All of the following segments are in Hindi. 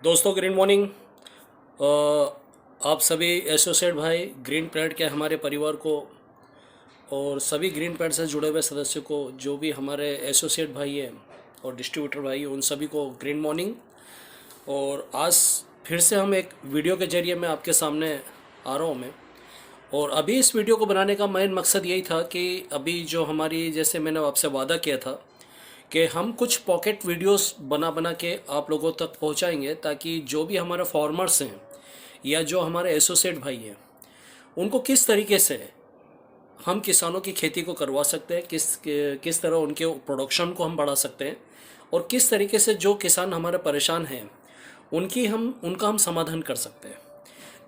दोस्तों ग्रीन मॉर्निंग। आप सभी एसोसिएट भाई ग्रीन पैड के हमारे परिवार को और सभी ग्रीन पैड से जुड़े हुए सदस्यों को, जो भी हमारे एसोसिएट भाई हैं और डिस्ट्रीब्यूटर भाई हैं, उन सभी को ग्रीन मॉर्निंग। और आज फिर से हम एक वीडियो के जरिए मैं आपके सामने आ रहा हूँ मैं। और अभी इस वीडियो को बनाने का मेन मकसद यही था कि अभी जो हमारी, जैसे मैंने आपसे वादा किया था कि हम कुछ पॉकेट वीडियोस बना बना के आप लोगों तक पहुंचाएंगे, ताकि जो भी हमारे फार्मर्स हैं या जो हमारे एसोसिएट भाई हैं, उनको किस तरीके से हम किसानों की खेती को करवा सकते हैं, किस तरह उनके प्रोडक्शन को हम बढ़ा सकते हैं, और किस तरीके से जो किसान हमारे परेशान हैं उनका हम समाधान कर सकते हैं।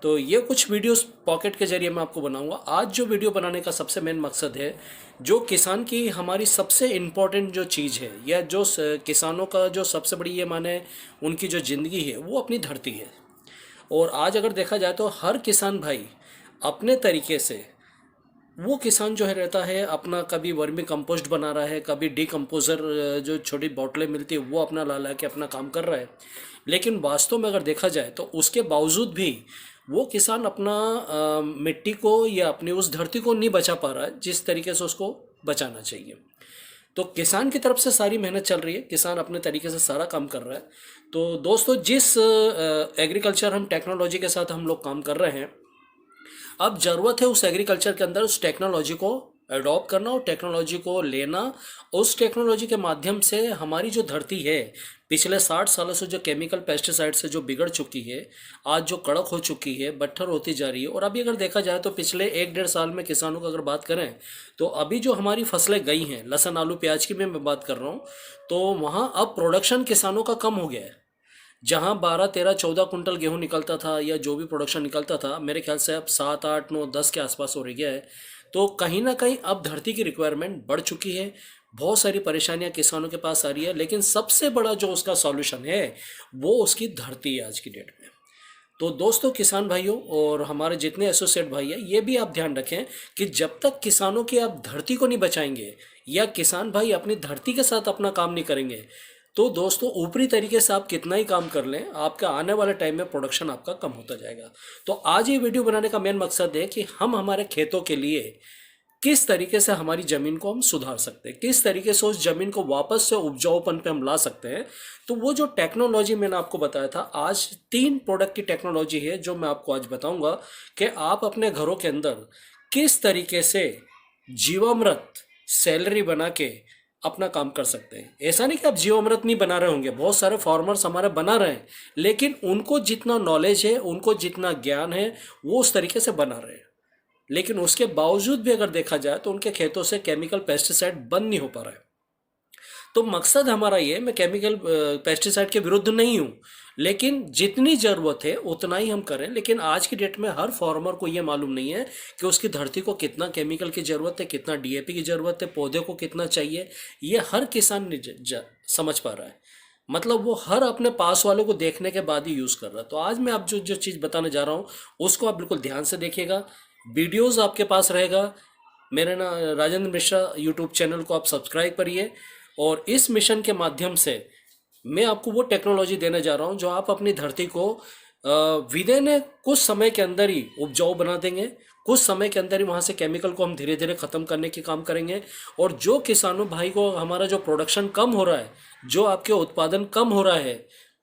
तो ये कुछ वीडियोस पॉकेट के जरिए मैं आपको बनाऊंगा। आज जो वीडियो बनाने का सबसे मेन मकसद है, जो किसान की हमारी सबसे इम्पोर्टेंट जो चीज़ है, या जो किसानों का जो सबसे बड़ी ये माने उनकी जो ज़िंदगी है, वो अपनी धरती है। और आज अगर देखा जाए तो हर किसान भाई अपने तरीके से, वो किसान जो है रहता है अपना, कभी वर्मी कंपोस्ट बना रहा है, कभी डीकम्पोज़र जो छोटी बोतलें मिलती है वो अपना ला ला के अपना काम कर रहा है। लेकिन वास्तव में अगर देखा जाए तो उसके बावजूद भी वो किसान अपना मिट्टी को या अपनी उस धरती को नहीं बचा पा रहा है जिस तरीके से उसको बचाना चाहिए। तो किसान की तरफ से सारी मेहनत चल रही है, किसान अपने तरीके से सारा काम कर रहा है। तो दोस्तों, जिस एग्रीकल्चर हम टेक्नोलॉजी के साथ हम लोग काम कर रहे हैं, अब ज़रूरत है उस एग्रीकल्चर के अंदर उस टेक्नोलॉजी को अडॉप्ट करना और टेक्नोलॉजी को लेना। उस टेक्नोलॉजी के माध्यम से हमारी जो धरती है, पिछले 60 सालों से जो केमिकल पेस्टिसाइड से जो बिगड़ चुकी है, आज जो कड़क हो चुकी है, बट्ठर होती जा रही है। और अभी अगर देखा जाए तो पिछले 1 डेढ़ साल में किसानों की अगर बात करें तो अभी जो हमारी फसलें गई हैं, लहसुन आलू प्याज की मैं बात कर रहा हूँ, तो वहाँ अब प्रोडक्शन किसानों का कम हो गया है। जहाँ 12 13 14 कुंटल गेहूं निकलता था या जो भी प्रोडक्शन निकलता था, मेरे ख्याल से अब 7 8 9 10 के आसपास हो रह गया है। तो कहीं ना कहीं अब धरती की रिक्वायरमेंट बढ़ चुकी है। बहुत सारी परेशानियां किसानों के पास आ रही है, लेकिन सबसे बड़ा जो उसका सॉल्यूशन है वो उसकी धरती है आज की डेट में। तो दोस्तों, किसान भाइयों और हमारे जितने एसोसिएट भाई हैं, ये भी आप ध्यान रखें कि जब तक किसानों की आप धरती को नहीं बचाएंगे या किसान भाई अपनी धरती के साथ अपना काम नहीं करेंगे, तो दोस्तों ऊपरी तरीके से आप कितना ही काम कर लें, आपका आने वाले टाइम में प्रोडक्शन आपका कम होता जाएगा। तो आज ये वीडियो बनाने का मेन मकसद है कि हम हमारे खेतों के लिए किस तरीके से हमारी ज़मीन को हम सुधार सकते हैं, किस तरीके से उस ज़मीन को वापस से उपजाऊपन पे हम ला सकते हैं। तो वो जो टेक्नोलॉजी मैंने आपको बताया था, आज 3 प्रोडक्ट की टेक्नोलॉजी है जो मैं आपको आज बताऊंगा कि आप अपने घरों के अंदर किस तरीके से जीवामृत सैलरी बना के अपना काम कर सकते हैं। ऐसा नहीं कि आप जीवामृत नहीं बना रहे होंगे, बहुत सारे फार्मर्स हमारे बना रहे हैं, लेकिन उनको जितना नॉलेज है, उनको जितना ज्ञान है, वो उस तरीके से बना रहे हैं। लेकिन उसके बावजूद भी अगर देखा जाए तो उनके खेतों से केमिकल पेस्टिसाइड बंद नहीं हो पा रहा है। तो मकसद हमारा ये, मैं केमिकल पेस्टिसाइड के विरुद्ध नहीं हूँ, लेकिन जितनी ज़रूरत है उतना ही हम करें। लेकिन आज की डेट में हर फार्मर को ये मालूम नहीं है कि उसकी धरती को कितना केमिकल की ज़रूरत है, कितना डीएपी की ज़रूरत है, पौधे को कितना चाहिए। ये हर किसान नहीं समझ पा रहा है। मतलब वो हर अपने पास वालों को देखने के बाद ही यूज़ कर रहा है। तो आज मैं आप जो जो चीज़ बताने जा रहा हूँ उसको आप बिल्कुल ध्यान से देखिएगा। वीडियोज़ आपके पास रहेगा। मेरे ना राजेंद्र मिश्रा यूट्यूब चैनल को आप सब्सक्राइब करिए, और इस मिशन के माध्यम से मैं आपको वो टेक्नोलॉजी देने जा रहा हूँ जो आप अपनी धरती को विदिन कुछ समय के अंदर ही उपजाऊ बना देंगे। कुछ समय के अंदर ही वहाँ से केमिकल को हम धीरे धीरे ख़त्म करने की काम करेंगे। और जो किसानों भाई को हमारा जो प्रोडक्शन कम हो रहा है, जो आपके उत्पादन कम हो रहा है,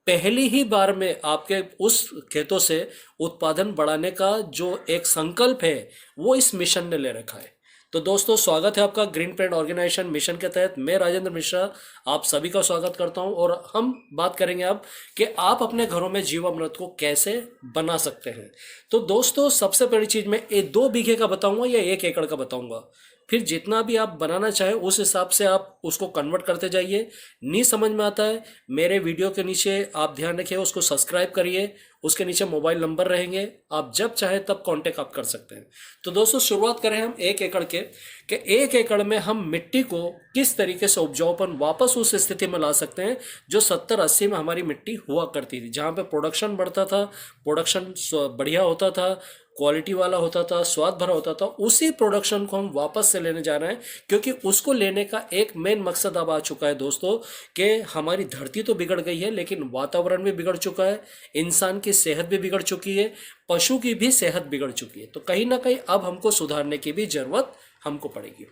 पहली ही बार में आपके उस खेतों से उत्पादन बढ़ाने का जो एक संकल्प है, वो इस मिशन ने ले रखा है। तो दोस्तों, स्वागत है आपका ग्रीन प्लैनेट ऑर्गेनाइजेशन मिशन के तहत। मैं राजेंद्र मिश्रा आप सभी का स्वागत करता हूं, और हम बात करेंगे अब कि आप अपने घरों में जीवामृत को कैसे बना सकते हैं। तो दोस्तों, सबसे पहली चीज़ मैं 2 बीघे का बताऊंगा या 1 एकड़ का बताऊंगा। फिर जितना भी आप बनाना चाहे उस हिसाब से आप उसको कन्वर्ट करते जाइए। नहीं समझ में आता है, मेरे वीडियो के नीचे आप ध्यान रखिए, उसको सब्सक्राइब करिए, उसके नीचे मोबाइल नंबर रहेंगे, आप जब चाहे तब कांटेक्ट आप कर सकते हैं। तो दोस्तों, शुरुआत करें हम 1 एकड़ के, कि 1 एकड़ में हम मिट्टी को किस तरीके से उपजाऊपन वापस उस स्थिति में ला सकते हैं जो 70 80 में हमारी मिट्टी हुआ करती थी, जहाँ पे प्रोडक्शन बढ़ता था, प्रोडक्शन बढ़िया होता था, क्वालिटी वाला होता था, स्वाद भरा होता था, उसी प्रोडक्शन को हम वापस से लेने जा रहे हैं, क्योंकि उसको लेने का एक मेन मकसद अब आ चुका है दोस्तों कि हमारी धरती तो बिगड़ गई है, लेकिन वातावरण भी बिगड़ चुका है, इंसान की सेहत भी बिगड़ चुकी है, पशु की भी सेहत बिगड़ चुकी है। तो कहीं ना कहीं अब हमको सुधारने की भी जरूरत हमको पड़ेगी।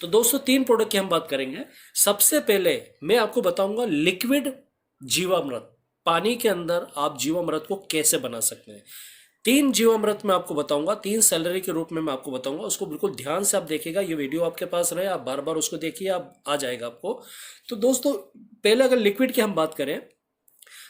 तो दोस्तों 3 प्रोडक्ट की हम बात करेंगे। सबसे पहले मैं आपको बताऊंगा लिक्विड जीवामृत, पानी के अंदर आप जीवामृत को कैसे बना सकते हैं। 3 जीवामृत मैं आपको बताऊंगा, 3 सैलरी के रूप में मैं आपको बताऊंगा। उसको बिल्कुल ध्यान से आप देखिएगा, ये वीडियो आपके पास रहे, आप बार बार उसको देखिए, आप आ जाएगा आपको। तो दोस्तों पहले अगर लिक्विड की हम बात करें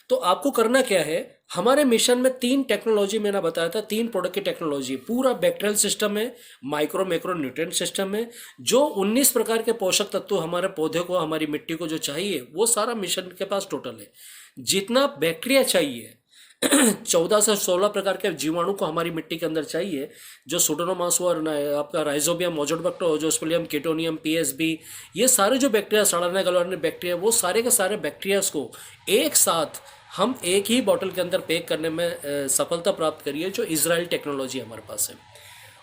तो आपको करना क्या है, हमारे मिशन में 3 टेक्नोलॉजी मैंने बताया था, 3 प्रोडक्ट की टेक्नोलॉजी, पूरा बैक्टीरियल सिस्टम है, माइक्रो मैक्रो न्यूट्रिएंट सिस्टम है, जो 19 प्रकार के पोषक तत्व हमारे पौधे को, हमारी मिट्टी को जो चाहिए वो सारा मिशन के पास टोटल है। जितना बैक्टीरिया चाहिए 14 से 16 प्रकार के जीवाणु को हमारी मिट्टी के अंदर चाहिए, जो सुडोमोनास और आपका राइजोबियम मोजोबैक्टर, जो स्पेलियम कीटोनियम पीएसबी, ये सारे जो बैक्टीरिया, सड़ाने गलवाने बैक्टीरिया, वो सारे के सारे बैक्टीरिया को एक साथ हम एक ही बॉटल के अंदर पैक करने में सफलता प्राप्त करी है, जो इजराइल टेक्नोलॉजी हमारे पास है।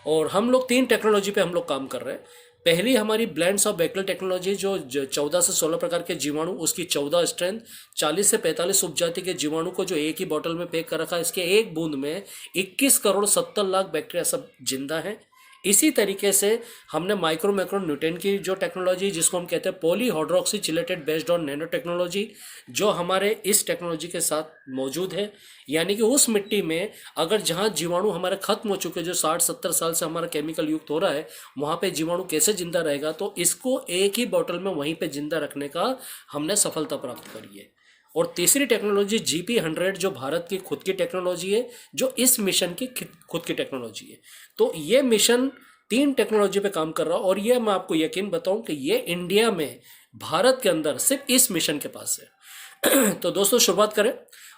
और हम लोग 3 टेक्नोलॉजी पे हम लोग काम कर रहे हैं। पहली हमारी ब्लेंड्स ऑफ बैक्टीरियल टेक्नोलॉजी, जो 14 से 16 प्रकार के जीवाणु, उसकी 14 स्ट्रेंथ, 40 से 45 उपजाति के जीवाणु को जो एक ही बॉटल में पैक कर रखा है। इसके एक बूंद में 21 करोड़ 70 लाख बैक्टीरिया सब जिंदा हैं। इसी तरीके से हमने माइक्रो मैक्रो न्यूट्रिएंट की जो टेक्नोलॉजी, जिसको हम कहते हैं poly hydroxy chelated based on nano technology, जो हमारे इस टेक्नोलॉजी के साथ मौजूद है। यानी कि उस मिट्टी में अगर जहाँ जीवाणु हमारे खत्म हो चुके, जो 60-70 साल से हमारा केमिकल युक्त हो रहा है, वहाँ पे जीवाणु कैसे जिंदा रहेगा, तो इसको एक ही बॉटल में वहीं पे जिंदा रखने का हमने सफलता प्राप्त करी है। और तीसरी टेक्नोलॉजी GP100, जो भारत की खुद की टेक्नोलॉजी है, जो इस मिशन की खुद की टेक्नोलॉजी है। तो ये मिशन 3 टेक्नोलॉजी पे काम कर रहा है, और ये मैं आपको यकीन बताऊं कि ये इंडिया में, भारत के अंदर सिर्फ इस मिशन के पास है। तो दोस्तों शुरुआत करें।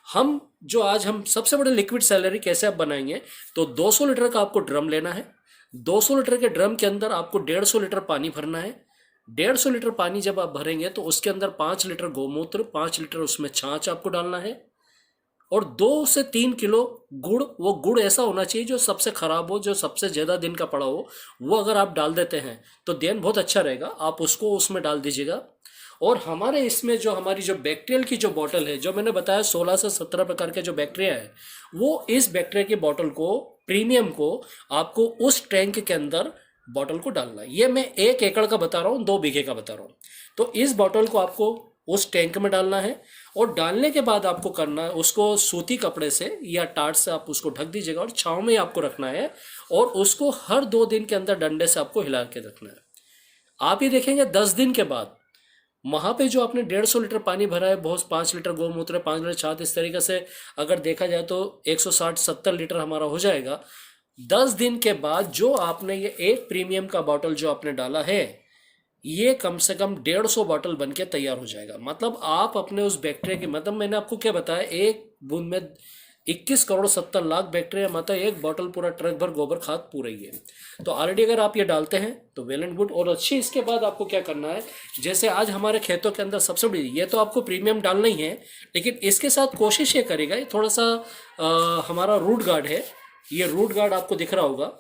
हम सबसे बड़े लिक्विड सैलरी कैसे आप बनाएंगे, तो 200 लीटर का आपको ड्रम लेना है। 200 लीटर के ड्रम के अंदर आपको 150 लीटर पानी भरना है। 150 लीटर पानी जब आप भरेंगे तो उसके अंदर 5 लीटर गोमूत्र, 5 लीटर उसमें छाछ आपको डालना है, और 2 से 3 किलो गुड़। वो गुड़ ऐसा होना चाहिए जो सबसे खराब हो, जो सबसे ज़्यादा दिन का पड़ा हो, वो अगर आप डाल देते हैं तो देन बहुत अच्छा रहेगा, आप उसको उसमें डाल दीजिएगा। और हमारे इसमें जो हमारी जो बैक्टीरियल की जो बॉटल है, जो मैंने बताया 16 से 17 प्रकार के जो बैक्टीरिया है, वो इस बैक्टीरिया की बॉटल को, प्रीमियम को, आपको उस टैंक के अंदर बॉटल को डालना है। ये मैं 1 एकड़ का बता रहा हूँ, 2 बीघे का बता रहा हूँ। तो इस बॉटल को आपको उस टैंक में डालना है, और डालने के बाद आपको करना है, उसको सूती कपड़े से या टाट से आप उसको ढक दीजिएगा, और छाँव में आपको रखना है, और उसको हर 2 दिन के अंदर डंडे से आपको हिला के रखना है। आप ये देखेंगे 10 दिन के बाद वहाँ पे जो आपने 150 लीटर पानी भरा है, बहुत 5 लीटर गोमूत्र, 5 लीटर छाछ, इस तरीके से अगर देखा जाए तो 160-70 लीटर हमारा हो जाएगा। 10 दिन के बाद जो आपने ये एक प्रीमियम का बॉटल जो आपने डाला है, ये कम से कम 150 बॉटल बन के तैयार हो जाएगा। मतलब आप अपने उस बैक्टीरिया की, मतलब मैंने आपको क्या बताया, एक बूंद में 21 करोड़ 70 लाख बैक्टीरिया, मतलब एक बॉटल पूरा ट्रक भर गोबर खाद पूरा ही है। तो ऑलरेडी अगर आप ये डालते हैं तो वेल एंड गुड। और अच्छी इसके बाद आपको क्या करना है, जैसे आज हमारे खेतों के अंदर सबसे बड़ी, ये तो आपको प्रीमियम डालना ही है, लेकिन इसके साथ कोशिश ये करेगा, ये थोड़ा सा हमारा रूट गार्ड है, ये रूट गार्ड आपको दिख रहा होगा।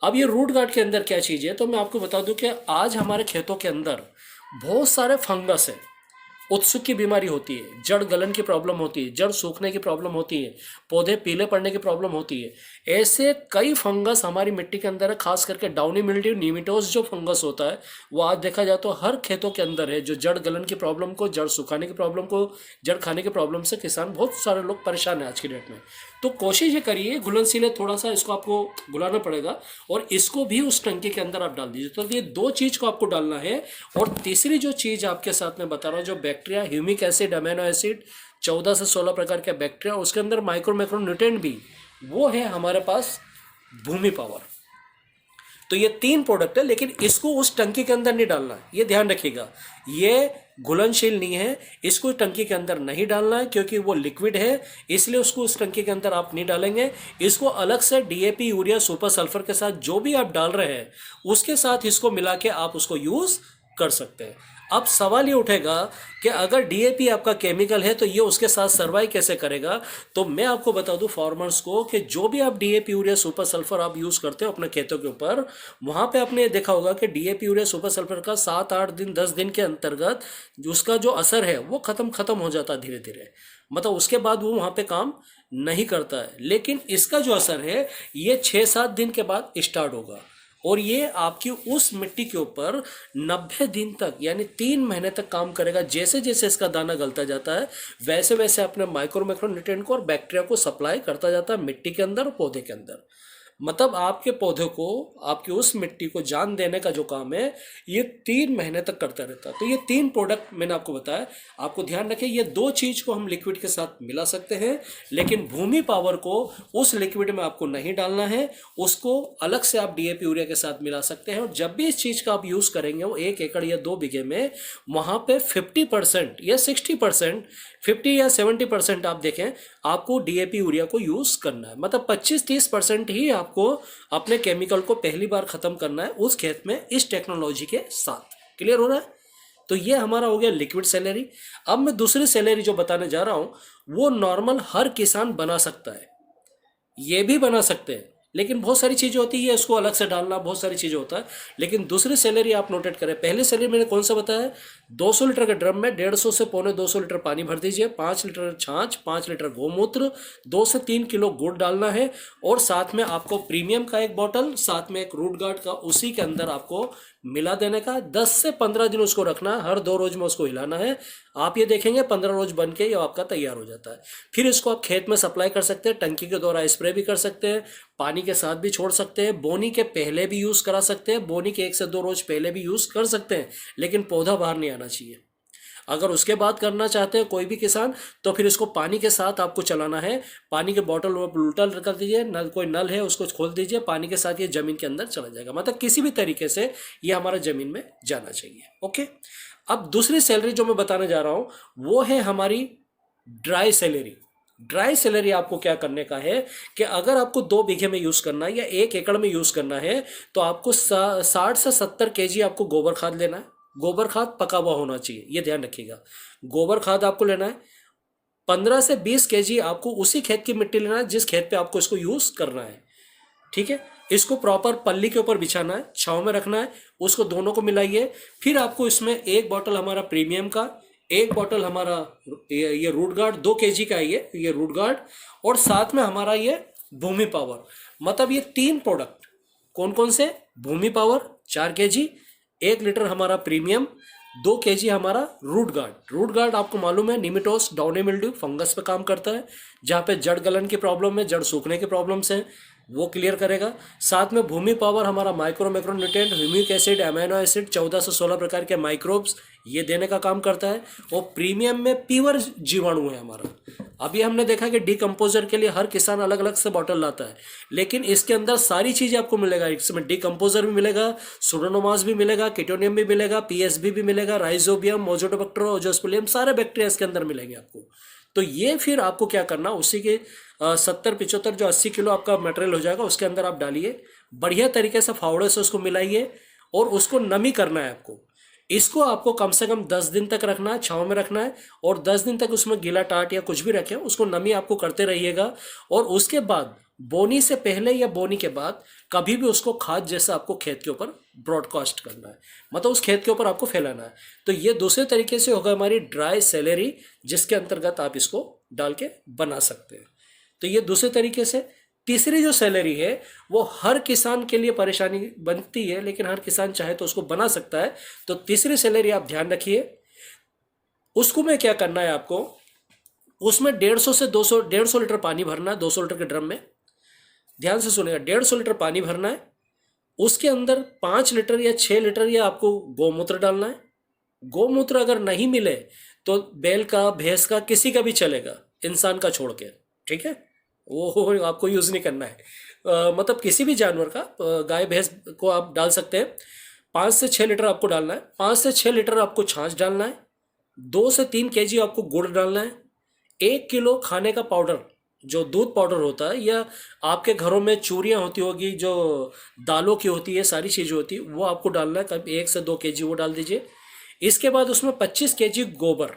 अब ये रूट गार्ड के अंदर क्या चीज़ है, तो मैं आपको बता दूं कि आज हमारे खेतों के अंदर बहुत सारे फंगस है, उत्सुक की बीमारी होती है, जड़ गलन की प्रॉब्लम होती है, जड़ सूखने की प्रॉब्लम होती है, पौधे पीले पड़ने की प्रॉब्लम होती है। ऐसे कई फंगस हमारी मिट्टी के अंदर है, खास करके डाउनी मिल्ड्यू, निमेटोज जो फंगस होता है, वो आज देखा जाए तो हर खेतों के अंदर है, जो जड़ गलन की प्रॉब्लम को, जड़ सुखाने की प्रॉब्लम को, जड़ खाने की प्रॉब्लम से किसान बहुत सारे लोग परेशान हैं आज की डेट में। तो कोशिश ये करिए, घुलनशील है थोड़ा सा, इसको आपको घुलाना पड़ेगा, और इसको भी उस टंकी के अंदर आप डाल दीजिए। तो ये 2 चीज़ को आपको डालना है। और तीसरी जो चीज़ आपके साथ में बता रहा हूँ, जो bacteria, humic acid, amino acid, 14 से 16 प्रकार के बैक्टीरिया, उसके अंदर माइक्रो मैक्रो न्यूट्रिएंट भी, वो है हमारे पास भूमि पावर। तो ये 3 प्रोडक्ट है, लेकिन इसको उस टंकी के अंदर नहीं डालना है, ये ध्यान रखिएगा। ये घुलनशील नहीं है, इसको टंकी के अंदर नहीं डालना है, क्योंकि वो लिक्विड है, इसलिए उसको उस टंकी के अंदर आप नहीं डालेंगे। इसको अलग से DAP, यूरिया, सुपर सल्फर के साथ जो भी आप डाल रहे हैं, उसके साथ इसको मिला के आप उसको यूज़ कर सकते हैं। अब सवाल ये उठेगा कि अगर डीएपी आपका केमिकल है तो ये उसके साथ सर्वाइव कैसे करेगा। तो मैं आपको बता दूं फार्मर्स को कि जो भी आप डीएपी यूरिया सुपर सल्फर आप यूज़ करते हो अपने खेतों के ऊपर, वहाँ पे आपने देखा होगा कि डीएपी यूरिया सुपर सल्फर का 7-8 दिन 10 दिन के अंतर्गत उसका जो असर है वो ख़त्म हो जाता है धीरे धीरे। मतलब उसके बाद वो वहाँ पे काम नहीं करता है। लेकिन इसका जो असर है ये 6-7 दिन के बाद स्टार्ट होगा, और ये आपकी उस मिट्टी के ऊपर 90 दिन तक यानी 3 महीने तक काम करेगा। जैसे जैसे इसका दाना गलता जाता है वैसे वैसे अपने माइक्रो न्यूट्रिएंट को और बैक्टीरिया को सप्लाई करता जाता है मिट्टी के अंदर और पौधे के अंदर। मतलब आपके पौधे को, आपकी उस मिट्टी को जान देने का जो काम है ये 3 महीने तक करता रहता है। तो ये 3 प्रोडक्ट मैंने आपको बताया, आपको ध्यान रखें ये 2 चीज़ को हम लिक्विड के साथ मिला सकते हैं, लेकिन भूमि पावर को उस लिक्विड में आपको नहीं डालना है, उसको अलग से आप डीएपी यूरिया के साथ मिला सकते हैं। और जब भी इस चीज़ का आप यूज़ करेंगे वो 1 एकड़ या 2 बीघे में, वहाँ पे 50% या 60%, 50 या 70% आप देखें आपको डीएपी यूरिया को यूज़ करना है। मतलब 25-30% ही आपको अपने केमिकल को पहली बार ख़त्म करना है उस खेत में इस टेक्नोलॉजी के साथ। क्लियर हो रहा है? तो ये हमारा हो गया लिक्विड सेलेरी। अब मैं दूसरी सेलेरी जो बताने जा रहा हूँ वो नॉर्मल हर किसान बना सकता है, ये भी बना सकते हैं, लेकिन बहुत सारी चीज़ें होती है उसको अलग से डालना, बहुत सारी चीज़ें होता है। लेकिन दूसरी सेलेरी आप नोटेट करें। पहली सेलेरी मैंने कौन सा बताया, 200 लीटर के ड्रम में 150 से 250 लीटर पानी भर दीजिए, 5 लीटर छाछ, 5 लीटर गोमूत्र, 2 से 3 किलो गुड़ डालना है, और साथ में आपको प्रीमियम का एक बॉटल, साथ में एक रूट गार्ड का उसी के अंदर आपको मिला देने का। 10 से 15 दिन उसको रखना है, हर 2 रोज में उसको हिलाना है। आप ये देखेंगे 15 रोज बन के ये आपका तैयार हो जाता है। फिर इसको आप खेत में सप्लाई कर सकते हैं, टंकी के द्वारा स्प्रे भी कर सकते हैं, पानी के साथ भी छोड़ सकते हैं, बोनी के पहले भी यूज़ करा सकते हैं, बोनी के 1 से 2 रोज पहले भी यूज़ कर सकते हैं, लेकिन पौधा बाहर नहीं आना चाहिए। अगर उसके बाद करना चाहते हैं कोई भी किसान तो फिर इसको पानी के साथ आपको चलाना है। पानी के बॉटल उल्टा कर दीजिए, नल कोई नल है उसको खोल दीजिए, पानी के साथ ये ज़मीन के अंदर चला जाएगा। मतलब किसी भी तरीके से ये हमारा ज़मीन में जाना चाहिए। ओके, अब दूसरी सैलरी जो मैं बताने जा रहा हूँ वो है हमारी ड्राई सैलरी। ड्राई सैलरी आपको क्या करने का है कि अगर आपको 2 बीघे में यूज़ करना है या 1 एकड़ में यूज़ करना है तो आपको 60 से 70 केजी आपको गोबर खाद लेना है। गोबर खाद पका हुआ होना चाहिए, ये ध्यान रखिएगा। गोबर खाद आपको लेना है। 15 से 20 केजी आपको उसी खेत की मिट्टी लेना है जिस खेत पे आपको इसको यूज़ करना है। ठीक है, इसको प्रॉपर पल्ली के ऊपर बिछाना है, छाँव में रखना है, उसको दोनों को मिलाइए। फिर आपको इसमें 1 बॉटल हमारा प्रीमियम का, 1 बॉटल हमारा ये रूट गार्ड 2 केजी का है ये रूट गार्ड, और साथ में हमारा ये भूमि पावर। मतलब ये 3 प्रोडक्ट कौन कौन से, भूमि पावर 4 केजी, 1 लीटर हमारा प्रीमियम, 2 केजी हमारा रूट गार्ड। रूट गार्ड आपको मालूम है निमिटोस डाउनी मिल्ड्यू फंगस पे काम करता है, जहाँ पे जड़ गलन की प्रॉब्लम है, जड़ सूखने की प्रॉब्लम्स हैं, वो क्लियर करेगा। साथ में भूमि पावर हमारा micro nutrient, humic acid, amino acid, 14 से 16 प्रकार के माइक्रोब्स ये देने का काम करता है। और प्रीमियम में प्योर जीवाणु है हमारा। अभी हमने देखा कि डीकम्पोजर के लिए हर किसान अलग अलग से बॉटल लाता है, लेकिन इसके अंदर सारी चीज़ें आपको मिलेगा। इसमें डीकम्पोजर भी मिलेगा, सुडोमोनास भी मिलेगा, कीटोनियम भी मिलेगा, पीएसबी भी मिलेगा, राइजोबियम, मोजोटोबैक्टर, ओजोस्पेरियम, सारे बैक्टीरिया इसके अंदर मिलेंगे आपको। तो ये फिर आपको क्या करना, उसी के 70-75 जो 80 किलो आपका मटेरियल हो जाएगा उसके अंदर आप डालिए, बढ़िया तरीके से फावड़े से उसको मिलाइए और उसको नमी करना है आपको। इसको आपको कम से कम 10 दिन तक रखना है, छाँव में रखना है, और 10 दिन तक उसमें गीला टाट या कुछ भी रखें, उसको नमी आपको करते रहिएगा। और उसके बाद बोनी से पहले या बोनी के बाद कभी भी उसको खाद जैसा आपको खेत के ऊपर ब्रॉडकास्ट करना है, मतलब उस खेत के ऊपर आपको फैलाना है। तो ये दूसरे तरीके से होगा हमारी ड्राई सैलरी, जिसके अंतर्गत आप इसको डाल के बना सकते हैं। तो ये दूसरे तरीके से। तीसरी जो सैलरी है वो हर किसान के लिए परेशानी बनती है, लेकिन हर किसान चाहे तो उसको बना सकता है। तो तीसरी सैलरी आप ध्यान रखिए, उसको में क्या करना है आपको, उसमें 150 से 200 लीटर पानी भरना है 200 लीटर के ड्रम में। ध्यान से सुनेगा, 150 लीटर पानी भरना है, उसके अंदर 5 लीटर या 6 लीटर या आपको गोमूत्र डालना है। गोमूत्र अगर नहीं मिले तो बैल का, भैंस का, किसी का भी चलेगा, इंसान का छोड़ के, ठीक है, वो आपको यूज़ नहीं करना है। मतलब किसी भी जानवर का, गाय भैंस को आप डाल सकते हैं। 5 से 6 लीटर आपको डालना है। 5 से 6 लीटर आपको छाछ डालना है। 2 से 3 केजी आपको गुड़ डालना है। 1 किलो खाने का पाउडर, जो दूध पाउडर होता है, या आपके घरों में चूरियाँ होती होगी जो दालों की होती है, सारी चीज़ें होती है, वो आपको डालना है। कभी 1 से 2 केजी वो डाल दीजिए। इसके बाद उसमें 25 केजी गोबर,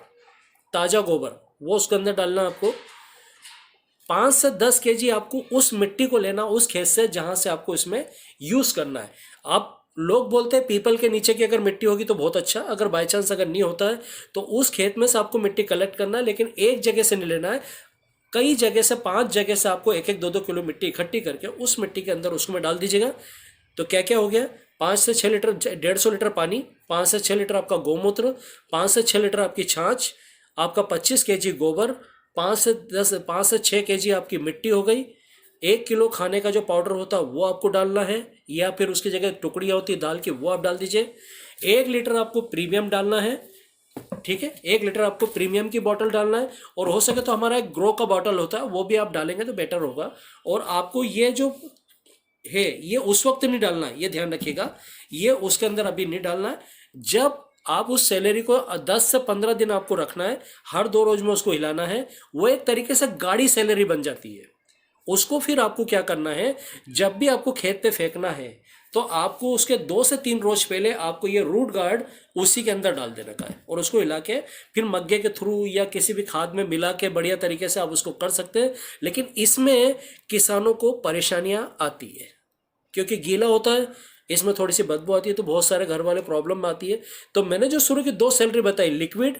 ताज़ा गोबर, वो उसके अंदर डालना है आपको। 5 से 10 केजी आपको उस मिट्टी को लेना उस खेत से जहां से आपको इसमें यूज करना है। आप लोग बोलते हैं पीपल के नीचे की अगर मिट्टी होगी तो बहुत अच्छा, अगर बाई चांस अगर नहीं होता है तो उस खेत में से आपको मिट्टी कलेक्ट करना है, लेकिन एक जगह से नहीं लेना है, कई जगह से 5 जगह से आपको 1-1, 2-2 किलो मिट्टी इकट्ठी करके उस मिट्टी के अंदर उसको में डाल दीजिएगा। तो क्या क्या हो गया, 5 से 6 लीटर, 150 लीटर पानी, 5 से 6 लीटर आपका गौमूत्र, 5 से 6 लीटर आपकी छाछ, आपका 25 केजी गोबर, 5 से 6 केजी आपकी मिट्टी हो गई। 1 किलो खाने का जो पाउडर होता है वो आपको डालना है, या फिर उसकी जगह टुकड़ियाँ होती है दाल की वो आप डाल दीजिए। 1 लीटर आपको प्रीमियम डालना है, ठीक है, 1 लीटर आपको प्रीमियम की बॉटल डालना है, और हो सके तो हमारा एक ग्रो का बॉटल होता है वो भी आप डालेंगे तो बेटर होगा। और आपको ये जो है ये उस वक्त नहीं डालना है, ये ध्यान रखिएगा, ये उसके अंदर अभी नहीं डालना है। जब आप उस सैलरी को 10 से 15 दिन आपको रखना है, हर 2 रोज में उसको हिलाना है, वो एक तरीके से गाढ़ी सैलरी बन जाती है। उसको फिर आपको क्या करना है, जब भी आपको खेत पे फेंकना है तो आपको उसके 2 से 3 रोज पहले आपको ये रूट गार्ड उसी के अंदर डाल देने का है, और उसको हिला के फिर मग्गे के थ्रू या किसी भी खाद में मिला के बढ़िया तरीके से आप उसको कर सकते हैं। लेकिन इसमें किसानों को परेशानियां आती है क्योंकि गीला होता है, इसमें थोड़ी सी बदबू आती है, तो बहुत सारे घर वाले प्रॉब्लम में आती है। तो मैंने जो शुरू की 2 सैलरी बताई, लिक्विड,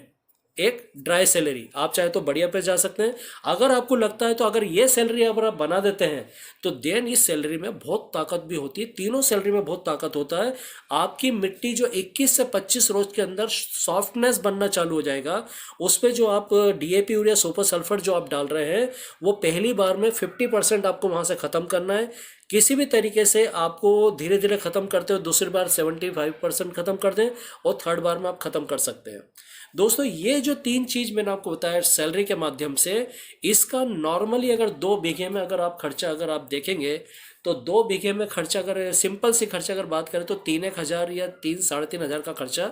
एक ड्राई सैलरी, आप चाहे तो बढ़िया पे जा सकते हैं। अगर आपको लगता है तो अगर ये सैलरी अगर आप बना देते हैं तो देन इस सैलरी में बहुत ताकत भी होती है, तीनों सैलरी में बहुत ताकत होता है। आपकी मिट्टी जो 21 से 25 रोज के अंदर सॉफ्टनेस बनना चालू हो जाएगा, उस पर जो आप डीएपी यूरिया सुपर सल्फर जो आप डाल रहे हैं वो पहली बार में 50% आपको वहाँ से ख़त्म करना है। किसी भी तरीके से आपको धीरे धीरे ख़त्म करते हो, दूसरी बार 75% ख़त्म कर दें, और थर्ड बार में आप ख़त्म कर सकते हैं। दोस्तों ये जो 3 चीज़ मैंने आपको बताया सैलरी के माध्यम से, इसका नॉर्मली अगर 2 बीघे में अगर आप खर्चा अगर आप देखेंगे तो 2 बीघे में खर्चा अगर सिंपल सी खर्चा अगर बात करें तो 3-1 हज़ार या 3-3.5 हज़ार का खर्चा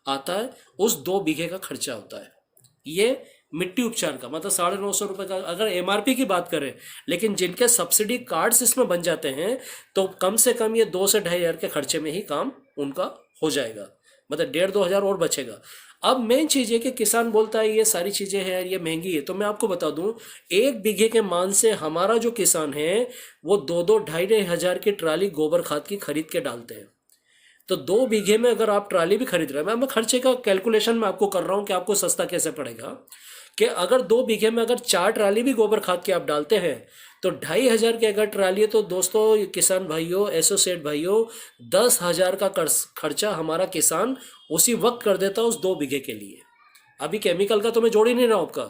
आता है, उस 2 बीघे का खर्चा होता है ये मिट्टी उपचार का। मतलब 950 रुपये का अगर एमआरपी की बात करें, लेकिन जिनके सब्सिडी कार्ड्स इसमें बन जाते हैं तो कम से कम ये 2 से 2.5 हज़ार के खर्चे में ही काम उनका हो जाएगा, मतलब 1.5-2 हज़ार और बचेगा। अब मेन चीज़ है कि किसान बोलता है ये सारी चीज़ें हैं यार ये महंगी है, तो मैं आपको बता दूं 1 बीघे के मान से हमारा जो किसान है वो 2-2, 2.5 हज़ार की ट्राली गोबर खाद की खरीद के डालते हैं। तो 2 बीघे में अगर आप ट्राली भी खरीद रहे हैं, मैं खर्चे का कैलकुलेशन मैं आपको कर रहा हूँ कि आपको सस्ता कैसे पड़ेगा, कि अगर 2 बीघे में अगर 4 ट्राली भी गोबर खाद के आप डालते हैं तो 2.5 हज़ार की अगर ट्राली है तो दोस्तों किसान भाइयों, एसोसिएट भाइयों, 10 हज़ार का खर्चा हमारा किसान उसी वक्त कर देता है उस 2 बीघे के लिए। अभी केमिकल का तो मैं जोड़ ही नहीं रहा हूँ आपका,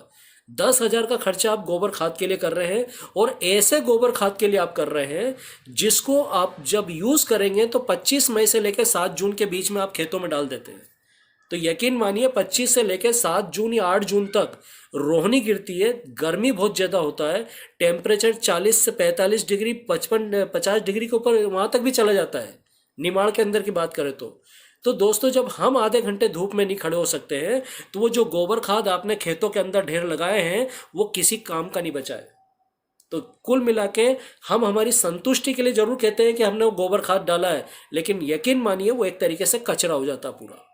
10 हज़ार का खर्चा आप गोबर खाद के लिए कर रहे हैं, और ऐसे गोबर खाद के लिए आप कर रहे हैं जिसको आप जब यूज़ करेंगे तो 25 मई से लेकर 7 जून के बीच में आप खेतों में डाल देते हैं। तो यकीन मानिए 25 से लेकर 7 जून या 8 जून तक रोहनी गिरती है, गर्मी बहुत ज़्यादा होता है, टेम्परेचर 40 से 45 डिग्री 50 डिग्री के ऊपर वहाँ तक भी चला जाता है निमाड़ के अंदर की बात करें तो दोस्तों जब हम आधे घंटे धूप में नहीं खड़े हो सकते हैं तो वो जो गोबर खाद आपने खेतों के अंदर ढेर लगाए हैं वो किसी काम का नहीं बचा है। तो कुल मिला के हम हमारी संतुष्टि के लिए जरूर कहते हैं कि हमने वो गोबर खाद डाला है, लेकिन यकीन मानिए वो एक तरीके से कचरा हो जाता पूरा।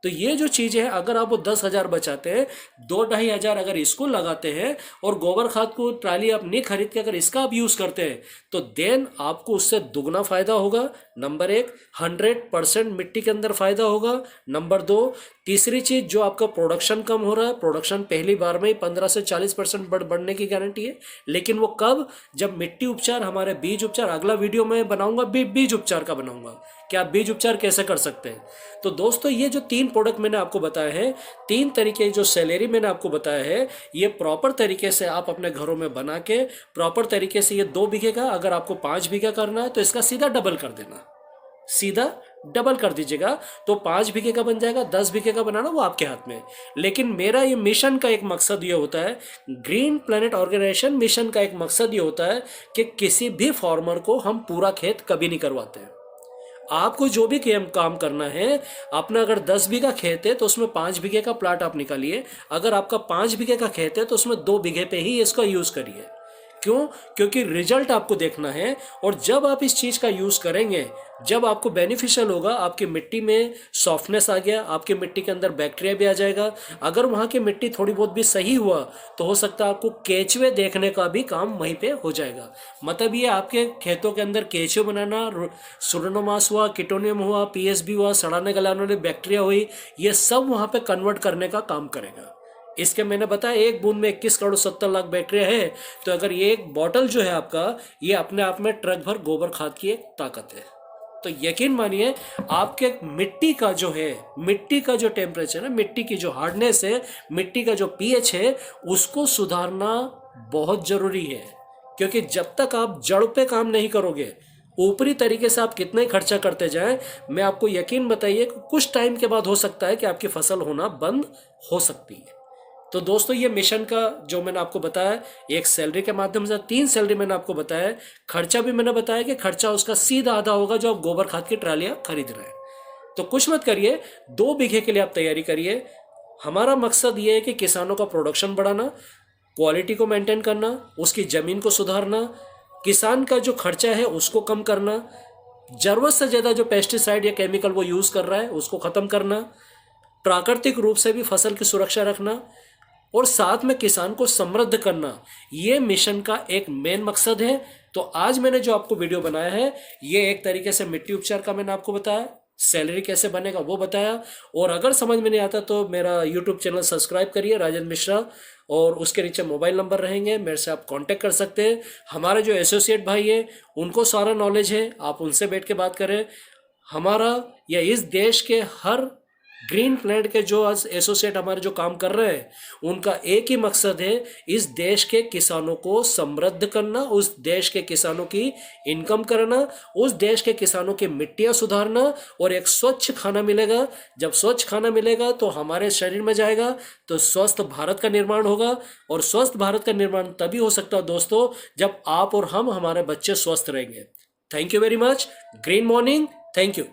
तो ये जो चीज़ है अगर आप वो 10 हज़ार बचाते हैं, 2-2.5 हज़ार अगर इसको लगाते हैं और गोबर खाद को ट्राली आप नहीं खरीद के अगर इसका आप यूज़ करते हैं तो देन आपको उससे दुगना फ़ायदा होगा। नंबर 1, 100% मिट्टी के अंदर फ़ायदा होगा। नंबर 2, तीसरी चीज़ जो आपका प्रोडक्शन कम हो रहा है, प्रोडक्शन पहली बार में ही 15 से 40% बढ़ने की गारंटी है। लेकिन वो कब, जब मिट्टी उपचार, हमारे बीज उपचार, अगला वीडियो में बनाऊंगा बीज उपचार का बनाऊंगा कि आप बीज उपचार कैसे कर सकते हैं। तो दोस्तों ये जो 3 प्रोडक्ट मैंने आपको बताए हैं, 3 तरीके जो सैलरी मैंने आपको बताया है, ये प्रॉपर तरीके से आप अपने घरों में बना के प्रॉपर तरीके से, ये 2 बीघे का अगर आपको 5 बीघा करना है तो इसका सीधा डबल कर देना, सीधा डबल कर दीजिएगा तो 5 बीघे का बन जाएगा। 10 बीघे का बनाना वो आपके हाथ में। लेकिन मेरा ये मिशन का एक मकसद ये होता है, ग्रीन प्लेनेट ऑर्गेनाइजेशन मिशन का एक मकसद ये होता है कि किसी भी फार्मर को हम पूरा खेत कभी नहीं करवाते हैं। आपको जो भी काम करना है, अपना अगर 10 बीघा खेत है तो उसमें 5 बीघे का प्लाट आप निकालिए, अगर आपका 5 बीघे का खेत है तो उसमें 2 बीघे पे ही इसका यूज़ करिए। क्यों? क्योंकि रिजल्ट आपको देखना है, और जब आप इस चीज़ का यूज़ करेंगे, जब आपको बेनिफिशियल होगा, आपकी मिट्टी में सॉफ्टनेस आ गया, आपकी मिट्टी के अंदर बैक्टीरिया भी आ जाएगा। अगर वहाँ की मिट्टी थोड़ी बहुत भी सही हुआ तो हो सकता है आपको केचुए देखने का भी काम वहीं पे हो जाएगा। मतलब ये आपके खेतों के अंदर केचुए बनाना, सुडोमोनास हुआ, कीटोनियम हुआ, पीएसबी हुआ, सड़ाने गलाने वाली बैक्टीरिया हुई, ये सब वहाँ पे कन्वर्ट करने का काम करेगा। इसके मैंने बताया एक बूंद में 21 करोड़ 70 लाख बैक्टीरिया है, तो अगर ये एक बॉटल जो है आपका, ये अपने आप में ट्रक भर गोबर खाद की एक ताकत है। तो यकीन मानिए आपके मिट्टी का जो है, मिट्टी का जो टेम्परेचर है, मिट्टी की जो हार्डनेस है, मिट्टी का जो पीएच है, उसको सुधारना बहुत जरूरी है। क्योंकि जब तक आप जड़ पे काम नहीं करोगे, ऊपरी तरीके से आप कितना ही खर्चा करते जाएं, मैं आपको यकीन बताइए कि कुछ टाइम के बाद हो सकता है कि आपकी फसल होना बंद हो सकती है। तो दोस्तों ये मिशन का जो मैंने आपको बताया, एक सैलरी के माध्यम से 3 सैलरी मैंने आपको बताया, खर्चा भी मैंने बताया कि खर्चा उसका सीधा आधा होगा जो आप गोबर खाद की ट्रालियां खरीद रहे हैं। तो कुछ मत करिए, 2 बीघे के लिए आप तैयारी करिए। हमारा मकसद ये है कि किसानों का प्रोडक्शन बढ़ाना, क्वालिटी को मेंटेन करना, उसकी ज़मीन को सुधारना, किसान का जो खर्चा है उसको कम करना, ज़रूरत से ज़्यादा जो पेस्टिसाइड या केमिकल वो यूज़ कर रहा है उसको ख़त्म करना, प्राकृतिक रूप से भी फसल की सुरक्षा रखना, और साथ में किसान को समृद्ध करना, ये मिशन का एक मेन मकसद है। तो आज मैंने जो आपको वीडियो बनाया है, ये एक तरीके से मिट्टी उपचार का मैंने आपको बताया, सैलरी कैसे बनेगा वो बताया। और अगर समझ में नहीं आता तो मेरा यूट्यूब चैनल सब्सक्राइब करिए, राजेंद्र मिश्रा, और उसके नीचे मोबाइल नंबर रहेंगे, मेरे से आप कांटेक्ट कर सकते हैं। हमारे जो एसोसिएट भाई है उनको सारा नॉलेज है, आप उनसे बैठ के बात करें। हमारा या इस देश के हर ग्रीन प्लैनेट के जो आज एसोसिएट हमारे जो काम कर रहे हैं, उनका एक ही मकसद है, इस देश के किसानों को समृद्ध करना, उस देश के किसानों की इनकम करना, उस देश के किसानों की मिट्टियां सुधारना, और एक स्वच्छ खाना मिलेगा। जब स्वच्छ खाना मिलेगा तो हमारे शरीर में जाएगा, तो स्वस्थ भारत का निर्माण होगा। और स्वस्थ भारत का निर्माण तभी हो सकता है दोस्तों जब आप और हम, हमारे बच्चे स्वस्थ रहेंगे। Thank you very much. Green morning. Thank you.